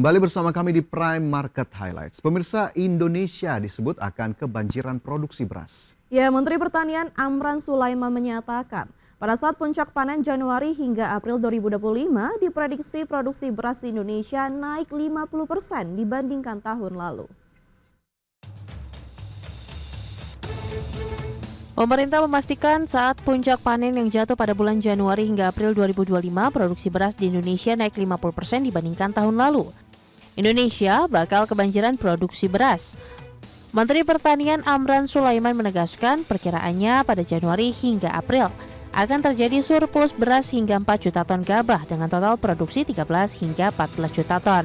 Kembali bersama kami di Prime Market Highlights. Pemirsa, Indonesia disebut akan kebanjiran produksi beras. Ya, Menteri Pertanian Amran Sulaiman menyatakan, pada saat puncak panen Januari hingga April 2025, diprediksi produksi beras di Indonesia naik 50% dibandingkan tahun lalu. Pemerintah memastikan saat puncak panen yang jatuh pada bulan Januari hingga April 2025, produksi beras di Indonesia naik 50% dibandingkan tahun lalu. Indonesia bakal kebanjiran produksi beras. Menteri Pertanian Amran Sulaiman menegaskan perkiraannya pada Januari hingga April akan terjadi surplus beras hingga 4 juta ton gabah dengan total produksi 13 hingga 14 juta ton.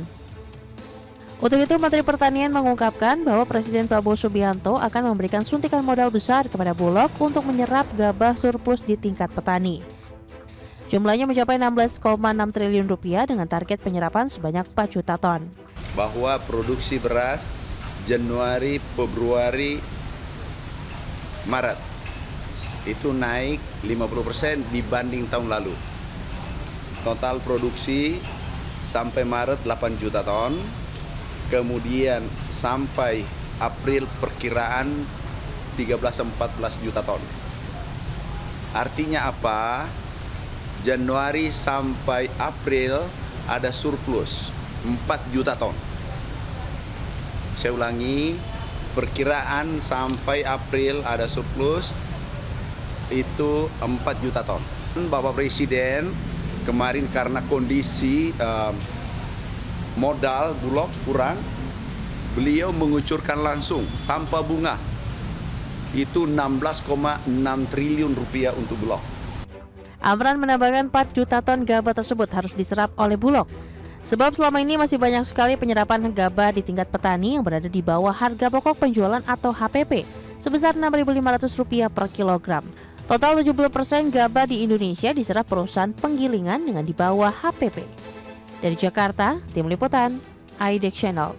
Untuk itu, Menteri Pertanian mengungkapkan bahwa Presiden Prabowo Subianto akan memberikan suntikan modal besar kepada Bulog untuk menyerap gabah surplus di tingkat petani. Jumlahnya mencapai 16,6 triliun rupiah dengan target penyerapan sebanyak 4 juta ton. Bahwa produksi beras Januari, Februari, Maret itu naik 50% dibanding tahun lalu. Total produksi sampai Maret 8 juta ton. Kemudian sampai April perkiraan 13-14 juta ton. Artinya apa? Januari sampai April ada surplus 4 juta ton. Saya ulangi, perkiraan sampai April ada surplus itu 4 juta ton. Bapak Presiden kemarin karena kondisi modal Bulog kurang, beliau mengucurkan langsung tanpa bunga itu 16,6 triliun rupiah untuk Bulog. Amran menambahkan 4 juta ton gabah tersebut harus diserap oleh Bulog. Sebab selama ini masih banyak sekali penyerapan gabah di tingkat petani yang berada di bawah harga pokok penjualan atau HPP sebesar Rp6.500 per kilogram. Total 70% gabah di Indonesia diserap perusahaan penggilingan dengan di bawah HPP. Dari Jakarta, Tim Liputan, IDEX Channel.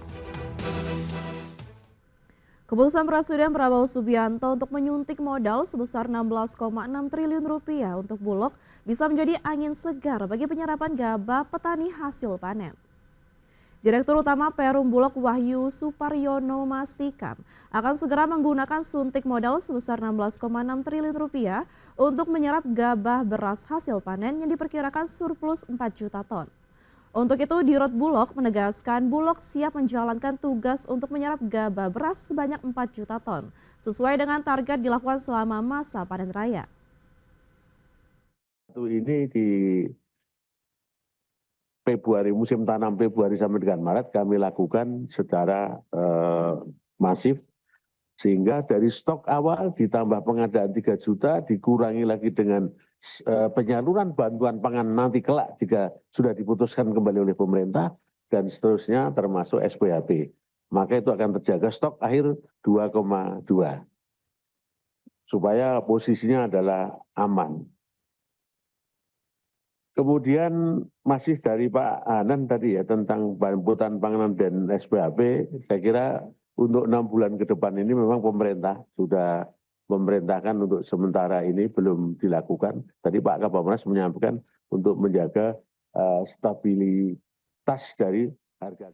Keputusan Presiden Prabowo Subianto untuk menyuntik modal sebesar 16,6 triliun rupiah untuk Bulog bisa menjadi angin segar bagi penyerapan gabah petani hasil panen. Direktur Utama Perum Bulog Wahyu Suparyono memastikan akan segera menggunakan suntik modal sebesar 16,6 triliun rupiah untuk menyerap gabah beras hasil panen yang diperkirakan surplus 4 juta ton. Untuk itu, Dirut Bulog menegaskan Bulog siap menjalankan tugas untuk menyerap gabah beras sebanyak 4 juta ton, sesuai dengan target dilakukan selama masa panen raya. Ini di Februari, musim tanam Februari sampai dengan Maret kami lakukan secara masif, sehingga dari stok awal ditambah pengadaan 3 juta dikurangi lagi dengan penyaluran bantuan pangan nanti kelak jika sudah diputuskan kembali oleh pemerintah dan seterusnya termasuk SPHP. Maka itu akan terjaga stok akhir 2,2 supaya posisinya adalah aman. Kemudian masih dari Pak Anan tadi ya tentang bantuan pangan dan SPHP, saya kira untuk 6 bulan ke depan ini memang pemerintah sudah memerintahkan untuk sementara ini belum dilakukan. Tadi Pak Kapolres menyampaikan untuk menjaga stabilitas dari harga.